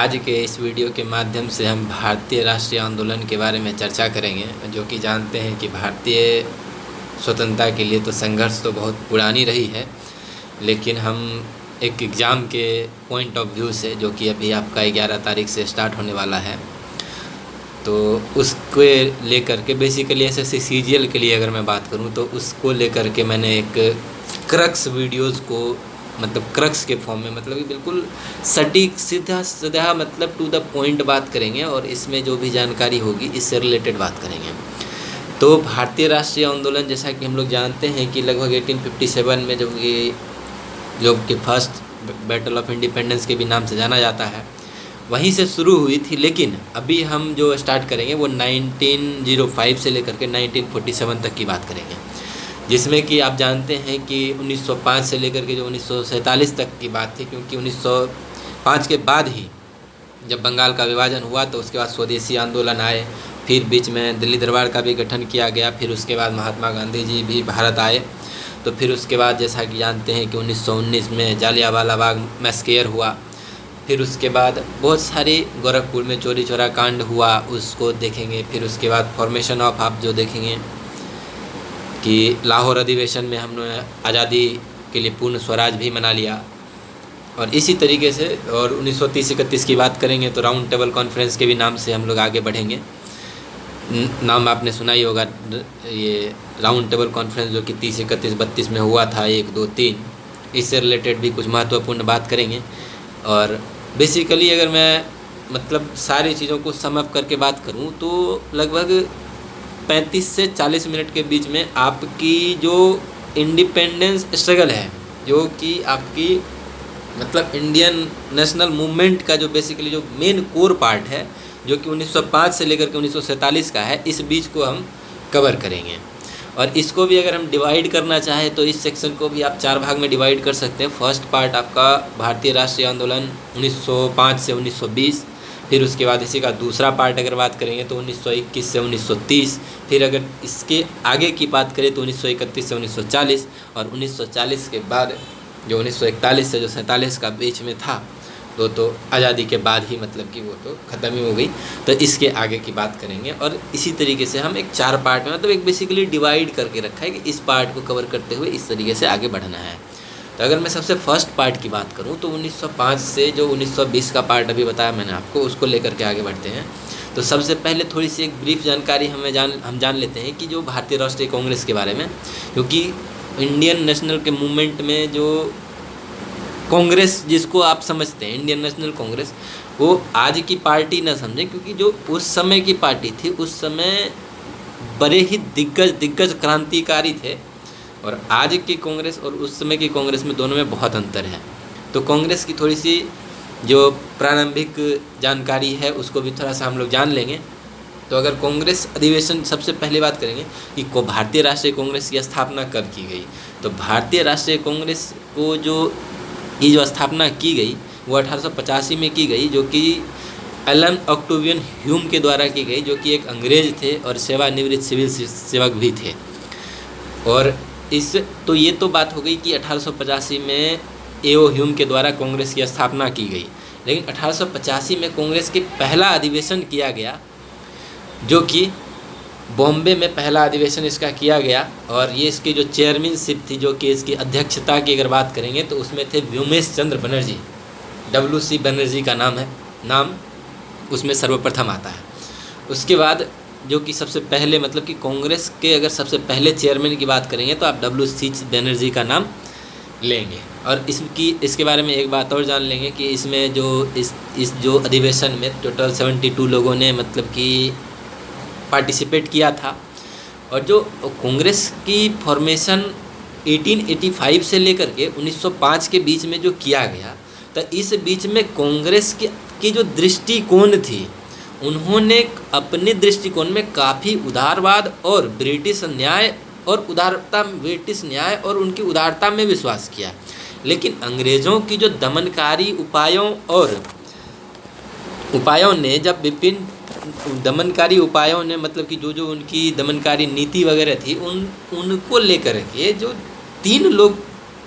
आज के इस वीडियो के माध्यम से हम भारतीय राष्ट्रीय आंदोलन के बारे में चर्चा करेंगे, जो कि जानते हैं कि भारतीय स्वतंत्रता के लिए तो संघर्ष तो बहुत पुरानी रही है, लेकिन हम एक एग्ज़ाम के पॉइंट ऑफ व्यू से, जो कि अभी आपका 11 तारीख से स्टार्ट होने वाला है, तो उसको लेकर के बेसिकली एसएससी सीजीएल के लिए अगर मैं बात करूं तो उसको लेकर के मैंने एक क्रक्स वीडियोस को, मतलब क्रक्स के फॉर्म में, मतलब कि बिल्कुल सटीक सीधा सीधा मतलब टू द पॉइंट बात करेंगे और इसमें जो भी जानकारी होगी इससे रिलेटेड बात करेंगे। तो भारतीय राष्ट्रीय आंदोलन, जैसा कि हम लोग जानते हैं कि लगभग 1857 में जो कि फर्स्ट बैटल ऑफ इंडिपेंडेंस के भी नाम से जाना जाता है, वहीं से शुरू हुई थी। लेकिन अभी हम जो स्टार्ट करेंगे वो 1905 से लेकर के 1947 तक की बात करेंगे, जिसमें कि आप जानते हैं कि 1905 से लेकर के जो 1947 तक की बात थी, क्योंकि 1905 के बाद ही जब बंगाल का विभाजन हुआ तो उसके बाद स्वदेशी आंदोलन आए, फिर बीच में दिल्ली दरबार का भी गठन किया गया, फिर उसके बाद महात्मा गांधी जी भी भारत आए। तो फिर उसके बाद जैसा कि जानते हैं कि 1919 में जालियांवाला बाग मैस्केयर हुआ, फिर उसके बाद बहुत सारी गोरखपुर में चोरी चोरा कांड हुआ, उसको देखेंगे। फिर उसके बाद फॉर्मेशन ऑफ, आप जो देखेंगे कि लाहौर अधिवेशन में हमने आज़ादी के लिए पूर्ण स्वराज भी मना लिया। और इसी तरीके से और 1930-31 की बात करेंगे तो राउंड टेबल कॉन्फ्रेंस के भी नाम से हम लोग आगे बढ़ेंगे। नाम आपने सुना ही होगा, ये राउंड टेबल कॉन्फ्रेंस जो कि 30, 31, 32 में हुआ था, 1, 2, 3, इससे रिलेटेड भी कुछ महत्वपूर्ण बात करेंगे। और बेसिकली अगर मैं मतलब सारी चीज़ों को सम अप करके बात करूं तो लगभग 35 से 40 मिनट के बीच में आपकी जो इंडिपेंडेंस स्ट्रगल है, जो कि आपकी मतलब इंडियन नेशनल मूवमेंट का जो बेसिकली जो मेन कोर पार्ट है, जो कि 1905 से लेकर के 1947 का है, इस बीच को हम कवर करेंगे। और इसको भी अगर हम डिवाइड करना चाहें तो इस सेक्शन को भी आप 4 भाग में डिवाइड कर सकते हैं। फर्स्ट पार्ट आपका भारतीय राष्ट्रीय आंदोलन 1905 से 1920, फिर उसके बाद इसी का दूसरा पार्ट अगर बात करेंगे तो 1921 से 1930, फिर अगर इसके आगे की बात करें तो 1931 से 1940, और 1940 के बाद जो 1941 से जो 47 का बीच में था तो आज़ादी के बाद ही मतलब कि वो तो ख़त्म ही हो गई। तो इसके आगे की बात करेंगे और इसी तरीके से हम एक 4 पार्ट में, मतलब एक बेसिकली डिवाइड करके रखा है कि इस पार्ट को कवर करते हुए इस तरीके से आगे बढ़ना है। तो अगर मैं सबसे फर्स्ट पार्ट की बात करूं तो 1905 से जो 1920 का पार्ट अभी बताया मैंने आपको, उसको लेकर के आगे बढ़ते हैं। तो सबसे पहले थोड़ी सी एक ब्रीफ जानकारी हम जान लेते हैं कि जो भारतीय राष्ट्रीय कांग्रेस के बारे में, क्योंकि इंडियन नेशनल के मूवमेंट में जो कांग्रेस जिसको आप समझते हैं इंडियन नेशनल कांग्रेस, वो आज की पार्टी ना समझें, क्योंकि जो उस समय की पार्टी थी उस समय बड़े ही दिग्गज क्रांतिकारी थे, और आज की कांग्रेस और उस समय की कांग्रेस में दोनों में बहुत अंतर है। तो कांग्रेस की थोड़ी सी जो प्रारंभिक जानकारी है उसको भी थोड़ा सा हम लोग जान लेंगे। तो अगर कांग्रेस अधिवेशन, सबसे पहले बात करेंगे कि भारतीय राष्ट्रीय कांग्रेस की स्थापना कब की गई। तो भारतीय राष्ट्रीय कांग्रेस को जो स्थापना की गई वो 1885 में की गई, जो कि एलन ऑक्टेवियन ह्यूम के द्वारा की गई, जो कि एक अंग्रेज थे और सेवानिवृत्त सिविल सेवक भी थे। और तो ये तो बात हो गई कि 1885 में एओ ह्यूम के द्वारा कांग्रेस की स्थापना की गई। लेकिन 1885 में कांग्रेस के पहला अधिवेशन किया गया, जो कि बॉम्बे में पहला अधिवेशन इसका किया गया। और ये इसकी जो चेयरमैनशिप थी, जो कि इसकी अध्यक्षता की अगर बात करेंगे तो उसमें थे व्योमेश चंद्र बनर्जी, WC बनर्जी का नाम उसमें सर्वप्रथम आता है। उसके बाद जो कि सबसे पहले, मतलब कि कांग्रेस के अगर सबसे पहले चेयरमैन की बात करेंगे तो आप WC बनर्जी का नाम लेंगे। और इसके बारे में एक बात और जान लेंगे कि इसमें जो इस जो अधिवेशन में टोटल 72 लोगों ने मतलब कि पार्टिसिपेट किया था। और जो कांग्रेस की फॉर्मेशन 1885 से लेकर के 1905 के बीच में जो किया गया, तो इस बीच में कांग्रेस की जो दृष्टिकोण थी, उन्होंने अपने दृष्टिकोण में काफ़ी उदारवाद और ब्रिटिश न्याय और उनकी उदारता में विश्वास किया। लेकिन अंग्रेज़ों की जो दमनकारी उपायों ने जब विभिन्न दमनकारी उपायों ने, मतलब कि जो उनकी दमनकारी नीति वगैरह थी, उनको लेकर के जो 3 लोग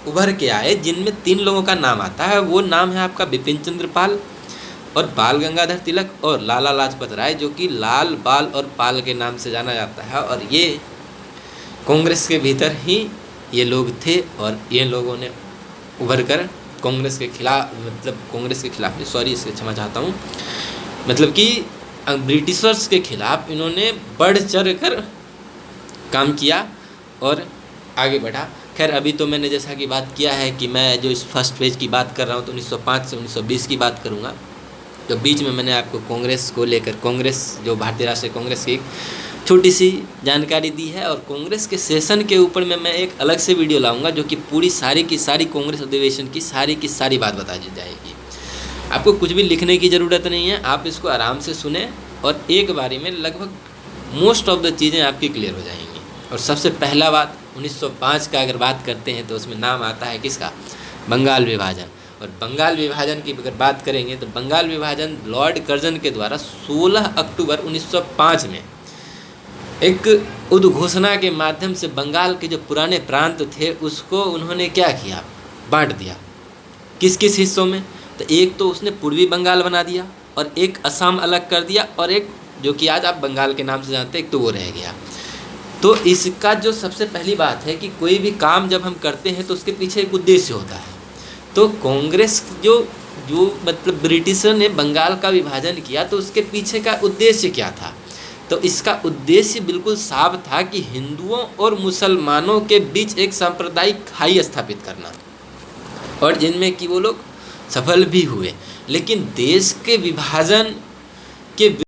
उभर के आए, जिनमें 3 लोगों का नाम आता है। वो नाम है आपका बिपिन चंद्र पाल, और बाल गंगाधर तिलक और लाला लाजपत राय, जो कि लाल, बाल और पाल के नाम से जाना जाता है, और ये कांग्रेस के भीतर ही ये लोग थे। और ये लोगों ने उभर कर कांग्रेस के खिलाफ, मतलब कांग्रेस के खिलाफ, सॉरी इसके क्षमा चाहता हूँ, मतलब कि ब्रिटिशर्स के खिलाफ इन्होंने बढ़ चढ़ कर काम किया और आगे बढ़ा। खैर अभी तो मैंने जैसा कि बात किया है कि मैं जो इस फर्स्ट फेज की बात कर रहा हूँ तो 1905 से 1920 की बात करूँगा। तो बीच में मैंने आपको कांग्रेस को लेकर, कांग्रेस जो भारतीय राष्ट्रीय कांग्रेस की एक छोटी सी जानकारी दी है, और कांग्रेस के सेशन के ऊपर में मैं एक अलग से वीडियो लाऊंगा जो कि पूरी सारी की सारी कांग्रेस अधिवेशन की सारी बात बता दी जाएगी। आपको कुछ भी लिखने की ज़रूरत नहीं है, आप इसको आराम से सुने और एक बारी में लगभग मोस्ट ऑफ द चीज़ें आपकी क्लियर हो जाएंगी। और सबसे पहला बात 1905 का अगर बात करते हैं तो उसमें नाम आता है किसका? बंगाल विभाजन। और बंगाल विभाजन की अगर बात करेंगे तो बंगाल विभाजन लॉर्ड कर्जन के द्वारा 16 अक्टूबर 1905 में एक उद्घोषणा के माध्यम से बंगाल के जो पुराने प्रांत थे उसको उन्होंने क्या किया? बांट दिया। किस किस हिस्सों में? तो एक तो उसने पूर्वी बंगाल बना दिया, और एक असम अलग कर दिया, और एक जो कि आज आप बंगाल के नाम से जानते हैं, एक तो वो रह गया। तो इसका जो सबसे पहली बात है कि कोई भी काम जब हम करते हैं तो उसके पीछे एक उद्देश्य होता है। तो कांग्रेस जो मतलब ब्रिटिशर ने बंगाल का विभाजन किया तो उसके पीछे का उद्देश्य क्या था? तो इसका उद्देश्य बिल्कुल साफ था कि हिंदुओं और मुसलमानों के बीच एक सांप्रदायिक खाई स्थापित करना, और जिनमें कि वो लोग सफल भी हुए। लेकिन देश के विभाजन के